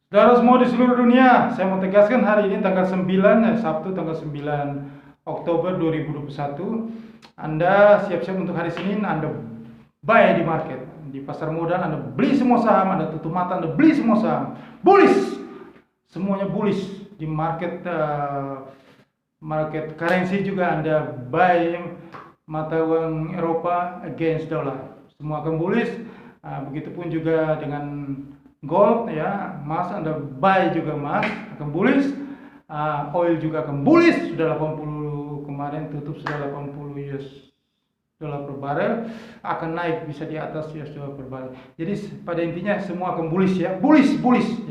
Saudara semua di seluruh dunia, saya mau tegaskan hari ini tanggal 9, Sabtu tanggal 9 Oktober 2021, Anda siap-siap untuk hari Senin, Anda buy di market, di pasar modal, Anda beli semua saham, Anda tutup mata, Anda beli semua saham, bullish, semuanya bullish di market market currency juga Anda buy mata uang Eropa against dollar, semua akan bullish. Begitupun juga dengan gold ya, emas Anda buy juga emas akan bullish. Oil juga akan bullish, sudah 80 kemarin tutup sudah 80 US dolar per barel, akan naik bisa di atas US dollar per barel. Jadi pada intinya semua akan bullish ya, bullish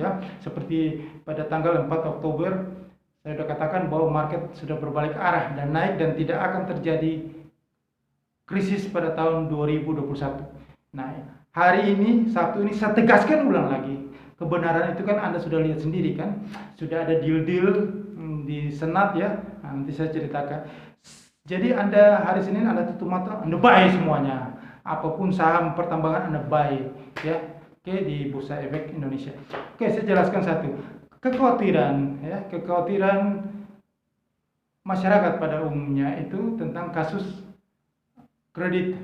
ya. Seperti pada tanggal 4 Oktober saya sudah katakan bahwa market sudah berbalik arah dan naik dan tidak akan terjadi krisis pada tahun 2021. Nah, hari ini, Sabtu ini saya tegaskan ulang lagi. Kebenaran itu kan Anda sudah lihat sendiri kan. Sudah ada deal-deal di Senat ya. Nanti saya ceritakan. Jadi Anda hari Senin Anda tutup mata, Anda buy semuanya. Apapun saham pertambangan Anda buy ya. Oke, di Bursa Efek Indonesia. Oke, saya jelaskan satu. Kekhawatiran ya, kekhawatiran masyarakat pada umumnya itu tentang kasus kredit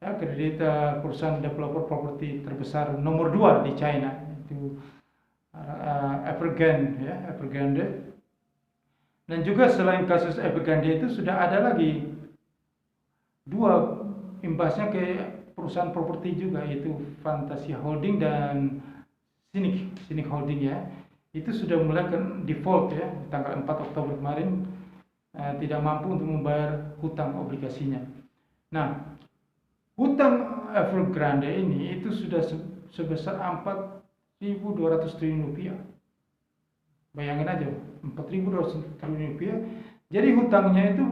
ya, kredit perusahaan developer properti terbesar nomor 2 di China itu Evergrande ya, Evergrande. Dan juga selain kasus Evergrande itu sudah ada lagi dua imbasnya ke perusahaan properti juga, yaitu Fantasia Holding dan Sinik Holding ya. Itu sudah mulai default ya tanggal 4 Oktober kemarin, tidak mampu untuk membayar hutang obligasinya. Nah, hutang Evergrande ini itu sudah sebesar 4.200 triliun rupiah. Bayangin aja, 4.200 triliun rupiah. Jadi hutangnya itu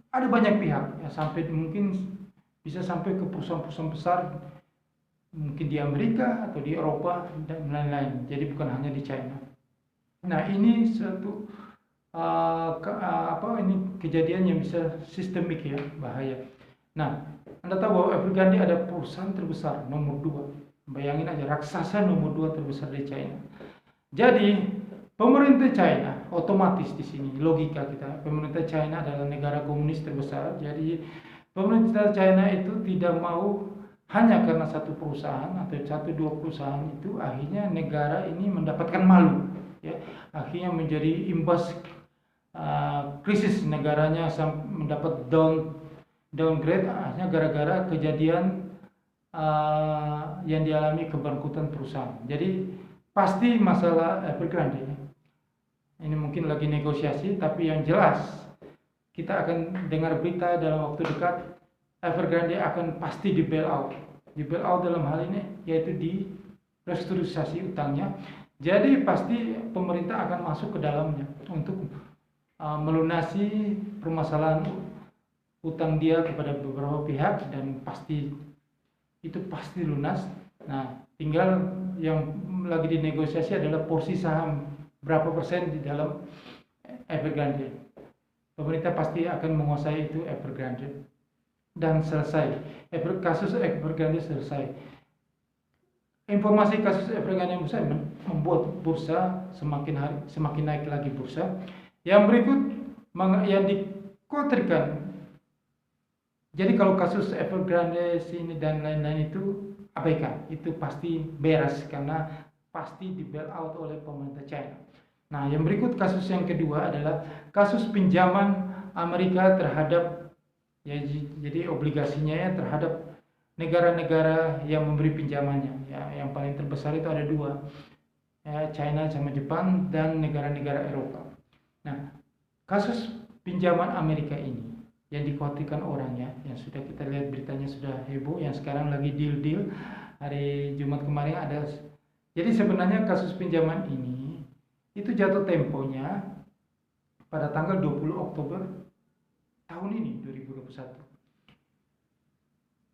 ada banyak pihak ya, sampai mungkin bisa sampai ke perusahaan-perusahaan besar mungkin di Amerika atau di Eropa dan lain-lain. Jadi bukan hanya di China. Nah, ini satu ini kejadian yang bisa sistemik ya, bahaya. Nah, Anda tahu bahwa Evergrande ada perusahaan terbesar nomor 2. Bayangin aja, raksasa nomor 2 terbesar di China. Jadi, pemerintah China otomatis di sini logika kita, pemerintah China adalah negara komunis terbesar. Jadi, pemerintah China itu tidak mau hanya karena satu perusahaan atau satu dua perusahaan itu akhirnya negara ini mendapatkan malu ya. Akhirnya menjadi imbas krisis negaranya mendapat downgrade akhirnya gara-gara kejadian yang dialami kebangkrutan perusahaan. Jadi pasti masalah Evergrande ini mungkin lagi negosiasi, tapi yang jelas kita akan dengar berita dalam waktu dekat Evergrande akan pasti di bailout. Di bailout dalam hal ini yaitu di restrukturisasi utangnya. Jadi pasti pemerintah akan masuk ke dalamnya untuk melunasi permasalahan utang dia kepada beberapa pihak dan itu pasti lunas. Nah, tinggal yang lagi dinegosiasi adalah porsi saham berapa persen di dalam Evergrande. Pemerintah pasti akan menguasai itu Evergrande dan selesai. Kasus Evergrande selesai. Informasi kasus Evergrande yang membuat bursa semakin naik lagi bursa. Yang berikut yang dikhawatirkan. Jadi kalau kasus Evergrande sini dan lain-lain itu abaikan, itu pasti beres karena pasti di bailout oleh pemerintah China. Nah, yang berikut kasus yang kedua adalah kasus pinjaman Amerika terhadap ya, jadi obligasinya ya terhadap negara-negara yang memberi pinjamannya. Ya, yang paling terbesar itu ada dua, ya, China sama Jepang dan negara-negara Eropa. Nah, kasus pinjaman Amerika ini yang dikhawatirkan orangnya, yang sudah kita lihat beritanya sudah heboh, yang sekarang lagi deal-deal hari Jumat kemarin ada. Jadi sebenarnya kasus pinjaman ini itu jatuh temponya pada tanggal 20 Oktober tahun ini 2021.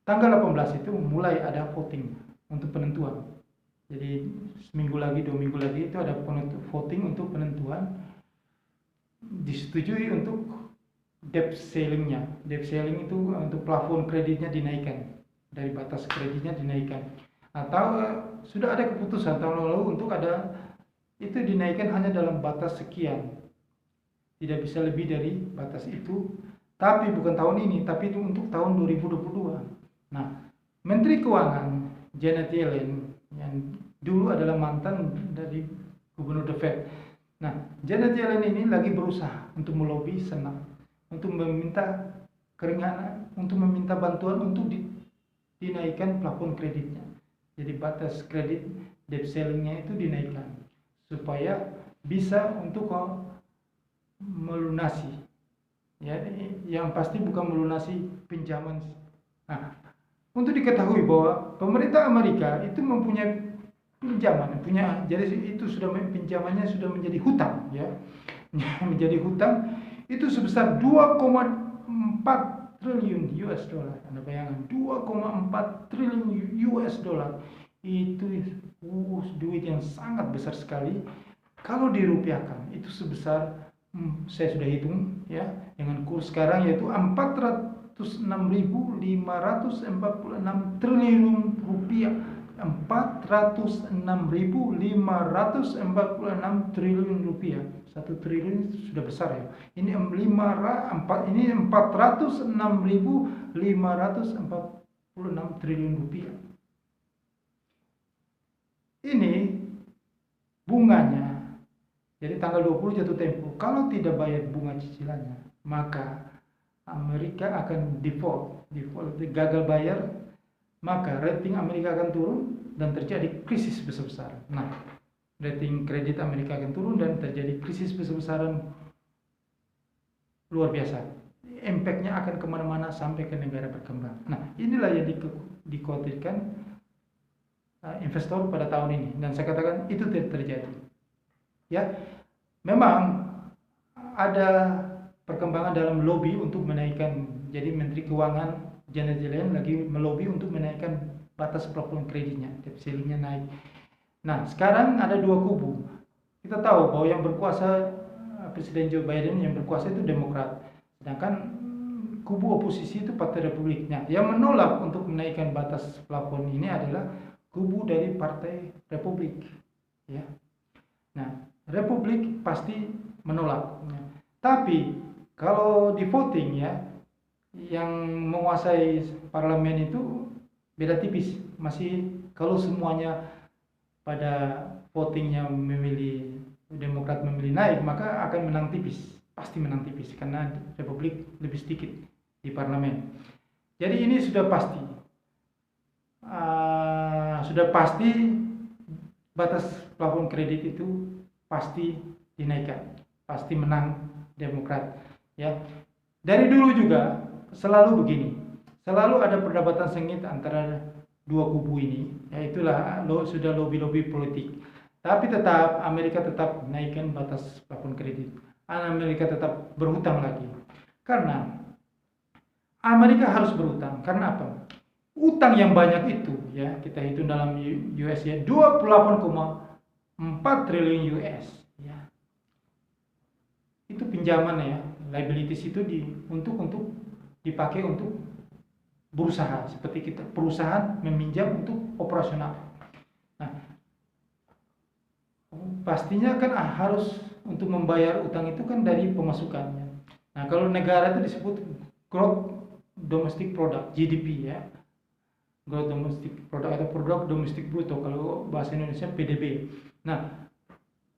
Tanggal 18 itu mulai ada voting untuk penentuan. Jadi seminggu lagi, 2 minggu lagi itu ada voting untuk penentuan disetujui untuk debt ceilingnya. Debt ceiling itu untuk plafon kreditnya dinaikkan, dari batas kreditnya dinaikkan. Atau sudah ada keputusan tahun lalu untuk ada itu dinaikkan hanya dalam batas sekian, tidak bisa lebih dari batas itu, tapi bukan tahun ini, tapi itu untuk tahun 2022. Nah, Menteri Keuangan Janet Yellen yang dulu adalah mantan dari Gubernur The Fed. Nah, Janet Yellen ini lagi berusaha untuk melobi Senat untuk meminta keringanan, untuk meminta bantuan untuk dinaikkan plafon kreditnya. Jadi batas kredit debt ceilingnya itu dinaikkan supaya bisa untuk melunasi, ya, yang pasti bukan melunasi pinjaman. Nah, untuk diketahui bahwa pemerintah Amerika itu mempunyai pinjaman, jadi itu sudah pinjamannya sudah menjadi hutang, ya, menjadi hutang itu sebesar 2,4 triliun US dollar. Anda bayangkan 2,4 triliun US dollar itu duit yang sangat besar sekali. Kalau dirupiahkan itu sebesar saya sudah hitung, ya, dengan kurs sekarang yaitu 406.546 triliun rupiah. 406.546 triliun rupiah. 1 triliun sudah besar, ya. Ini 406.546 triliun rupiah. Ini bunganya. Jadi tanggal 20 jatuh tempo. Kalau tidak bayar bunga cicilannya, maka Amerika akan default, gagal bayar, maka rating Amerika akan turun dan terjadi krisis besar-besaran. Nah, rating kredit Amerika akan turun dan terjadi krisis besar-besaran luar biasa. Impact-nya akan kemana-mana sampai ke negara berkembang. Nah, inilah yang dikhawatirkan investor pada tahun ini, dan saya katakan itu tidak terjadi. Ya, memang ada perkembangan dalam lobby untuk menaikkan. Jadi Menteri Keuangan Janet Yellen lagi melobi untuk menaikkan batas plafon kreditnya, debt ceilingnya naik. Nah, sekarang ada dua kubu. Kita tahu bahwa yang berkuasa Presiden Joe Biden, yang berkuasa itu Demokrat, sedangkan kubu oposisi itu Partai Republik. Nah, yang menolak untuk menaikkan batas plafon ini adalah kubu dari Partai Republik, ya. Nah, Republik pasti menolak. Nah, tapi kalau di voting, ya, yang menguasai parlemen itu beda tipis. Masih kalau semuanya pada votingnya memilih Demokrat memilih naik, maka akan menang tipis. Pasti menang tipis karena Republik lebih sedikit di parlemen. Jadi ini sudah pasti. Sudah pasti batas plafon kredit itu pasti dinaikkan, pasti menang Demokrat, ya. Dari dulu juga selalu begini, selalu ada perdebatan sengit antara dua kubu ini, ya, itulah sudah lobby politik. Tapi tetap Amerika tetap naikkan batas plafon kredit. Amerika tetap berhutang lagi, karena Amerika harus berhutang. Karena apa? Utang yang banyak itu, ya, kita hitung dalam US, ya, 28,4 triliun US, ya. Itu pinjaman, ya, liabilities itu untuk dipakai untuk berusaha, seperti kita perusahaan meminjam untuk operasional. Nah, pastinya kan harus untuk membayar utang itu kan dari pemasukannya. Nah, kalau negara itu disebut Gross Domestic Product, GDP, ya. Gross Domestic Product atau Produk Domestik Bruto, kalau bahasa Indonesia PDB. Nah,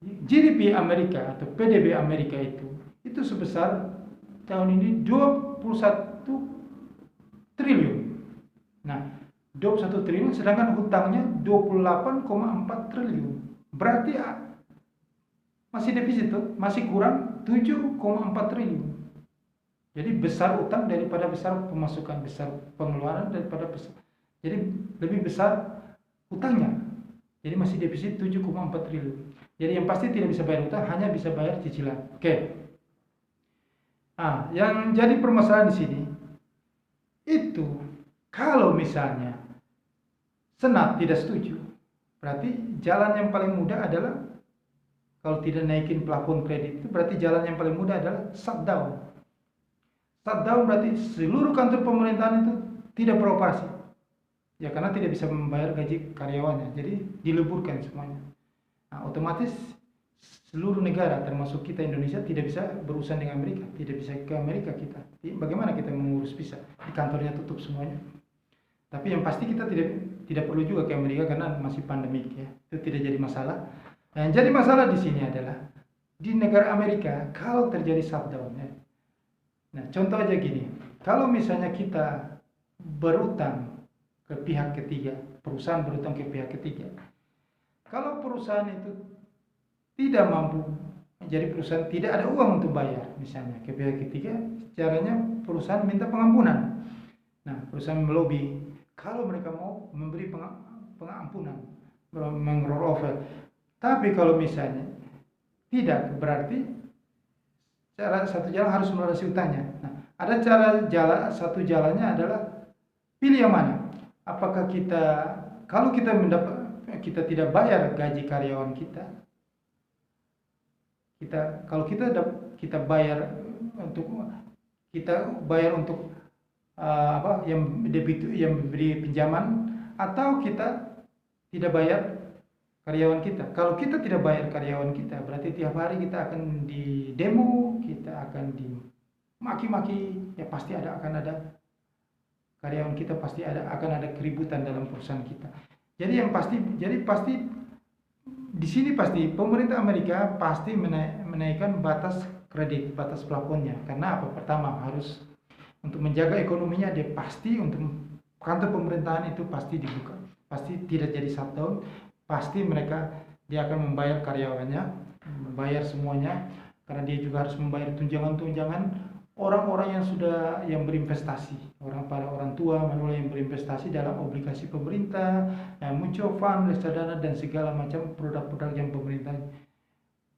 GDP Amerika atau PDB Amerika itu sebesar tahun ini 21 triliun. Nah, 21 triliun sedangkan hutangnya 28,4 triliun. Berarti masih defisit tuh, masih kurang 7,4 triliun. Jadi besar utang daripada besar pemasukan, besar pengeluaran daripada besar. Jadi lebih besar hutangnya. Jadi masih defisit 7,4 triliun. Jadi yang pasti tidak bisa bayar hutang, hanya bisa bayar cicilan. Oke. Nah, yang jadi permasalahan di sini itu kalau misalnya Senat tidak setuju, berarti jalan yang paling mudah adalah, kalau tidak naikin plafon kredit itu berarti jalan yang paling mudah adalah shutdown. Shutdown berarti seluruh kantor pemerintahan itu tidak beroperasi. Ya, karena tidak bisa membayar gaji karyawannya, jadi diliburkan semuanya. Nah, otomatis seluruh negara termasuk kita Indonesia tidak bisa berurusan dengan Amerika, tidak bisa ke Amerika kita. Bagaimana kita mengurus visa? Di kantornya tutup semuanya. Tapi yang pasti kita tidak perlu juga ke Amerika karena masih pandemik ya. Itu tidak jadi masalah. Yang jadi masalah di sini adalah di negara Amerika kalau terjadi shutdown ya. Nah, contoh aja gini. Kalau misalnya kita berutang ke pihak ketiga, perusahaan berutang ke pihak ketiga. Kalau perusahaan itu tidak mampu, jadi perusahaan tidak ada uang untuk bayar misalnya ke pihak ketiga, caranya perusahaan minta pengampunan. Nah, perusahaan melobi kalau mereka mau memberi pengampunan, meng-roll over. Tapi kalau misalnya tidak, berarti cara satu jalan harus melunasi utangnya. Nah, ada satu jalannya adalah pilih yang mana. Apakah kalau kita tidak bayar gaji karyawan kita, kalau kita bayar untuk yang beri pinjaman, atau kita tidak bayar karyawan kita. Kalau kita tidak bayar karyawan kita, berarti tiap hari kita akan di demo, kita akan dimaki-maki, ya pasti akan ada karyawan kita, pasti akan ada keributan dalam perusahaan kita. Jadi pasti di sini pasti pemerintah Amerika pasti menaikkan batas kredit, batas plafonnya. Karena apa? Pertama, harus untuk menjaga ekonominya, dia pasti untuk kantor pemerintahan itu pasti dibuka, pasti tidak jadi shutdown, pasti dia akan membayar karyawannya, membayar semuanya, karena dia juga harus membayar tunjangan-tunjangan orang-orang yang berinvestasi, orang tua manusia yang berinvestasi dalam obligasi pemerintah, mutual fund, reksadana dan segala macam produk-produk yang pemerintah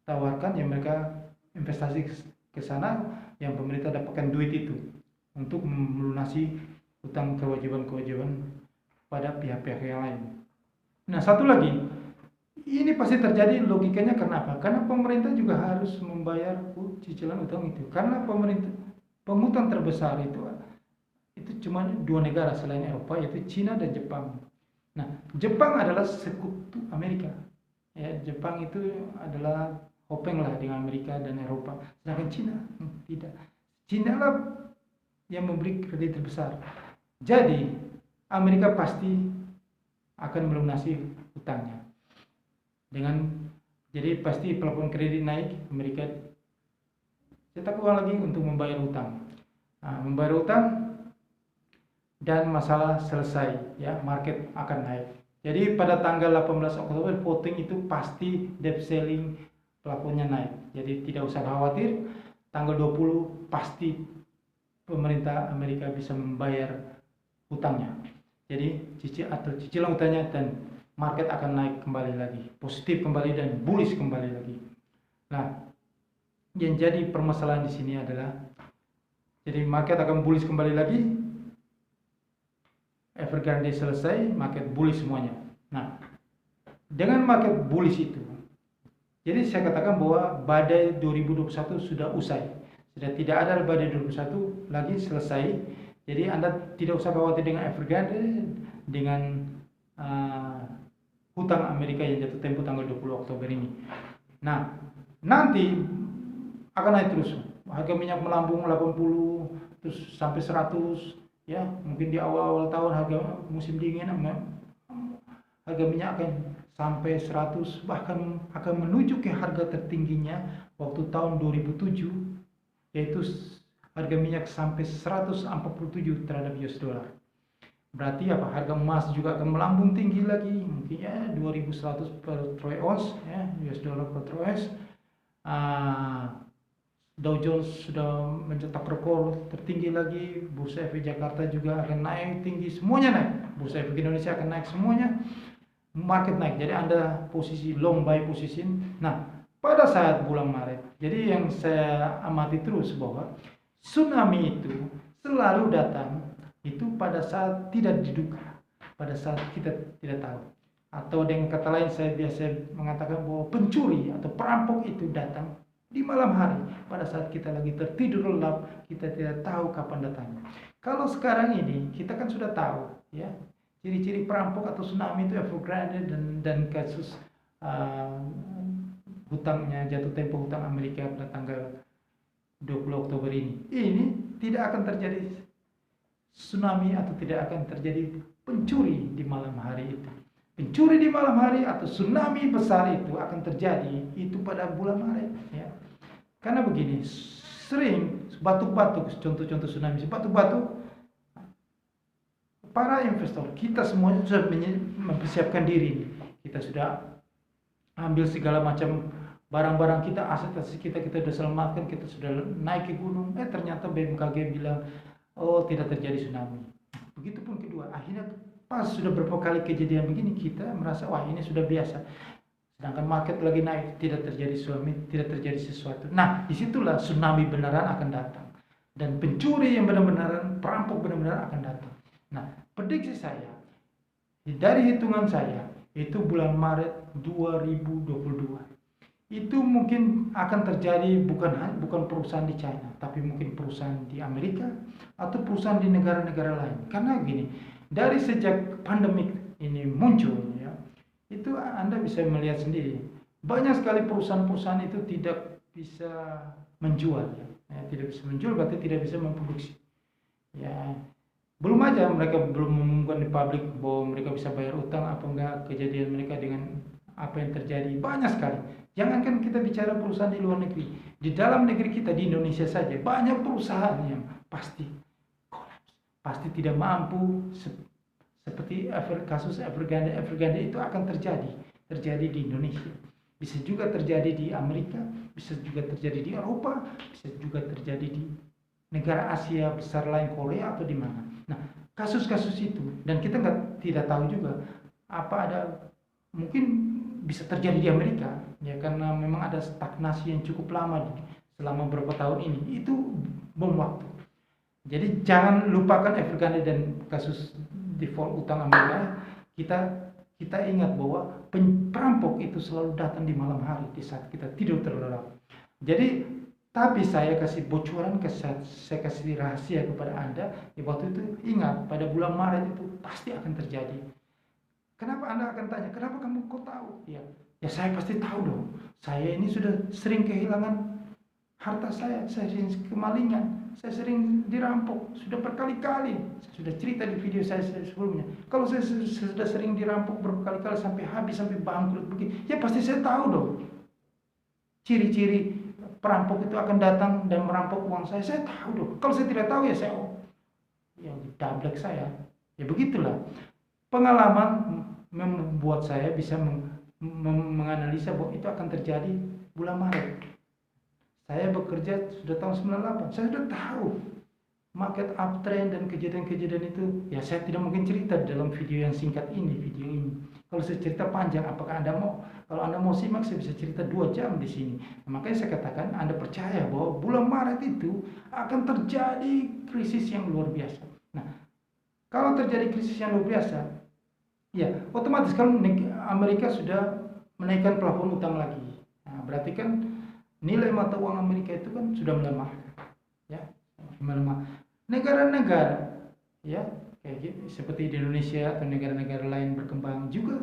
tawarkan, yang mereka investasi ke sana, yang pemerintah dapatkan duit itu untuk melunasi utang kewajiban-kewajiban pada pihak-pihak yang lain. Nah, satu lagi, ini pasti terjadi logikanya karena apa? Karena pemerintah juga harus membayar cicilan utang itu. Karena pengutang terbesar itu cuma dua negara selain Eropa, yaitu Cina dan Jepang. Nah, Jepang adalah sekutu Amerika. Ya, Jepang itu adalah hopeng lah dengan Amerika dan Eropa. Sedangkan Cina tidak. Cina lah yang memberi kredit terbesar. Jadi Amerika pasti akan melunasi utangnya. Jadi pasti plafon kredit naik, Amerika cetak uang lagi untuk membayar utang. Nah, membayar utang dan masalah selesai, ya, market akan naik. Jadi pada tanggal 18 Oktober voting itu pasti debt ceiling plafonnya naik. Jadi tidak usah khawatir, tanggal 20 pasti pemerintah Amerika bisa membayar utangnya. Jadi cicilan utangnya, dan market akan naik kembali lagi, positif kembali dan bullish kembali lagi. Nah, yang jadi permasalahan di sini adalah, jadi market akan bullish kembali lagi, Evergrande selesai, market bullish semuanya. Nah, dengan market bullish itu, jadi saya katakan bahwa badai 2021 sudah usai. Sudah tidak ada badai 2021 lagi, selesai. Jadi Anda tidak usah khawatir dengan Evergrande, dengan hutang Amerika yang jatuh tempo tanggal 20 Oktober ini. Nah, nanti akan naik terus. Harga minyak melambung 80 terus sampai 100, ya. Mungkin di awal-awal tahun harga musim dingin harga minyak akan sampai 100, bahkan akan menuju ke harga tertingginya waktu tahun 2007, yaitu harga minyak sampai 147 terhadap US dollar. Berarti apa? Harga emas juga akan melambung tinggi lagi, mungkin ya 2100 per troy ounce, ya, US dollar per troy ounce. Dow Jones sudah mencetak rekor tertinggi lagi, Bursa Efek Jakarta juga akan naik tinggi, semuanya naik. Bursa Efek Indonesia akan naik semuanya, market naik. Jadi Anda posisi long buy position. Nah, pada saat bulan Maret, jadi yang saya amati terus bahwa tsunami itu selalu datang itu pada saat tidak diduga, pada saat kita tidak tahu. Atau dengan kata lain, saya biasa mengatakan bahwa pencuri atau perampok itu datang di malam hari, pada saat kita lagi tertidur lelap, kita tidak tahu kapan datangnya. Kalau sekarang ini kita kan sudah tahu, ya, ciri-ciri perampok atau tsunami itu Evergrande dan kasus hutangnya, jatuh tempo hutang Amerika pada tanggal 20 Oktober ini tidak akan terjadi tsunami atau tidak akan terjadi pencuri di malam hari itu. Pencuri di malam hari atau tsunami besar itu akan terjadi itu pada bulan Maret, ya. Karena begini, sering batuk-batuk, contoh-contoh tsunami, batuk-batuk, para investor kita semuanya sudah mempersiapkan diri. Kita sudah ambil segala macam barang-barang kita, aset-aset kita sudah selamatkan, kita sudah naik ke gunung. Ternyata BMKG bilang, oh tidak terjadi tsunami. Begitupun kedua, akhirnya pas sudah beberapa kali kejadian begini, kita merasa wah ini sudah biasa. Sedangkan market lagi naik, tidak terjadi tsunami, tidak terjadi sesuatu. Nah, disitulah tsunami beneran akan datang. Dan pencuri yang benar-benar, perampok benar-benar akan datang. Nah, prediksi saya, dari hitungan saya, itu bulan Maret 2022. Itu mungkin akan terjadi bukan perusahaan di China, tapi mungkin perusahaan di Amerika atau perusahaan di negara-negara lain. Karena gini, dari sejak pandemik ini muncul, ya, itu Anda bisa melihat sendiri, banyak sekali perusahaan-perusahaan itu tidak bisa menjual, ya. Tidak bisa menjual berarti tidak bisa memproduksi. Ya, belum aja mereka belum mengumumkan di publik bahwa mereka bisa bayar utang apa enggak, kejadian mereka dengan apa yang terjadi banyak sekali. Jangankan kita bicara perusahaan di luar negeri, di dalam negeri kita di Indonesia saja banyak perusahaan yang pasti kolaps, pasti tidak mampu. Seperti kasus Evergrande itu akan terjadi di Indonesia, bisa juga terjadi di Amerika, bisa juga terjadi di Eropa, bisa juga terjadi di negara Asia besar lain, Korea atau di mana. Nah, kasus-kasus itu, dan kita tidak tahu juga apa ada, mungkin bisa terjadi di Amerika, ya, karena memang ada stagnasi yang cukup lama selama beberapa tahun ini, itu bom waktu. Jadi jangan lupakan Evergrande dan kasus default utang Amerika. Kita ingat bahwa perampok itu selalu datang di malam hari di saat kita tidur terlelap. Jadi tapi saya kasih bocoran, saya kasih rahasia kepada Anda, di waktu itu ingat pada bulan Maret itu pasti akan terjadi. Kenapa Anda akan tanya, kenapa kamu kok tahu? Ya saya pasti tahu dong. Saya ini sudah sering kehilangan harta saya sering kemalingan, saya sering dirampok, sudah berkali-kali. Saya sudah cerita di video saya sebelumnya. Kalau saya sudah sering dirampok berkali-kali sampai habis, sampai bangkrut begini, ya pasti saya tahu dong. Ciri-ciri perampok itu akan datang dan merampok uang saya tahu dong. Kalau saya tidak tahu ya saya yang didablek saya. Ya begitulah. Pengalaman membuat saya bisa menganalisa bahwa itu akan terjadi bulan Maret. Saya bekerja sudah tahun 98, saya sudah tahu market uptrend dan kejadian-kejadian itu. Ya saya tidak mungkin cerita dalam video yang singkat ini, Kalau saya cerita panjang, apakah Anda mau? Kalau Anda mau simak, saya bisa cerita 2 jam di sini. Nah, makanya saya katakan, Anda percaya bahwa bulan Maret itu akan terjadi krisis yang luar biasa. Nah, kalau terjadi krisis yang luar biasa, ya otomatis kalau Amerika sudah menaikkan plafon utang lagi. Nah, berarti kan nilai mata uang Amerika itu kan sudah melemah, ya, melemah. Negara-negara, ya, kayak gitu, seperti di Indonesia atau negara-negara lain berkembang juga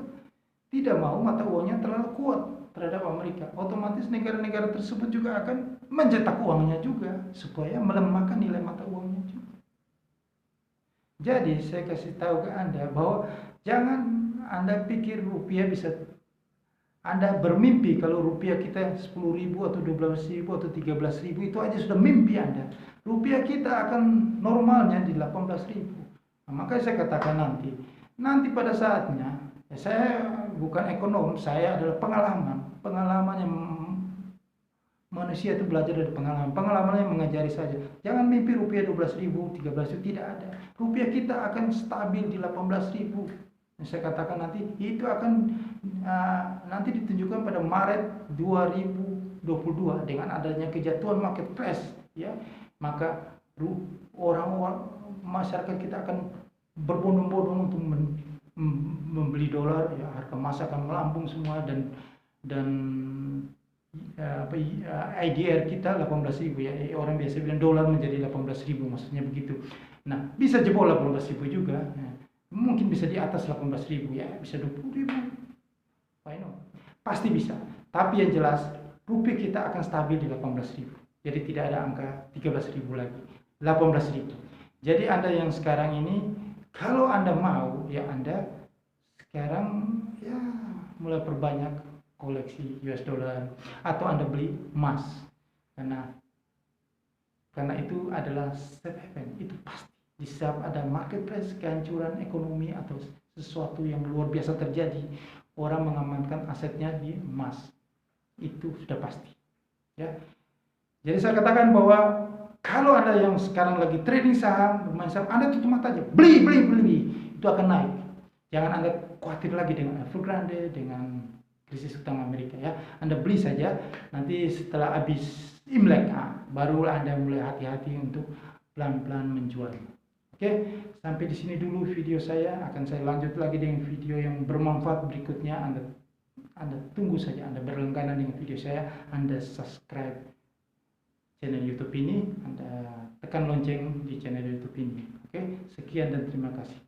tidak mau mata uangnya terlalu kuat terhadap Amerika. Otomatis negara-negara tersebut juga akan mencetak uangnya juga supaya melemahkan nilai mata uangnya juga. Jadi saya kasih tahu ke Anda bahwa jangan Anda pikir rupiah bisa, Anda bermimpi kalau rupiah kita 10.000 atau 12.000 atau 13.000 itu aja sudah mimpi Anda. Rupiah kita akan normalnya di 18.000. Nah, makanya saya katakan nanti pada saatnya, ya saya bukan ekonom, saya adalah pengalaman yang manusia itu belajar dari pengalaman yang mengajari saja. Jangan mimpi rupiah 12.000, 13.000, tidak ada. Rupiah kita akan stabil di 18.000. Saya katakan nanti itu akan nanti ditunjukkan pada Maret 2022 dengan adanya kejatuhan market crash, ya, maka orang-orang masyarakat kita akan berbondong-bondong untuk membeli dolar, ya, harga emas akan melambung semua dan IDR kita 18.000, ya, orang biasa bilang dolar menjadi 18.000, maksudnya begitu. Nah, bisa jebol 18.000 juga. Nah, mungkin bisa di atas 18.000, ya, bisa 20.000. Pasti bisa. Tapi yang jelas rupiah kita akan stabil di 18.000. Jadi tidak ada angka 13.000 lagi, 18.000. Jadi Anda yang sekarang ini, kalau Anda mau, ya Anda sekarang ya mulai perbanyak koleksi US dollar atau Anda beli emas, karena itu adalah safe haven, itu pasti. Di saat ada marketplace kehancuran ekonomi atau sesuatu yang luar biasa terjadi, orang mengamankan asetnya di emas, itu sudah pasti. Ya, jadi saya katakan bahwa kalau Anda yang sekarang lagi trading saham, bermain saham, Anda tutup mata aja, beli, itu akan naik. Jangan Anda khawatir lagi dengan Evergrande, dengan krisis utang Amerika ya. Anda beli saja, nanti setelah habis Imlek, barulah Anda mulai hati-hati untuk pelan-pelan menjual. Oke, sampai di sini dulu video saya. Akan saya lanjut lagi dengan video yang bermanfaat berikutnya. Anda tunggu saja, Anda berlangganan dengan video saya, Anda subscribe channel YouTube ini, Anda tekan lonceng di channel YouTube ini. Oke, sekian dan terima kasih.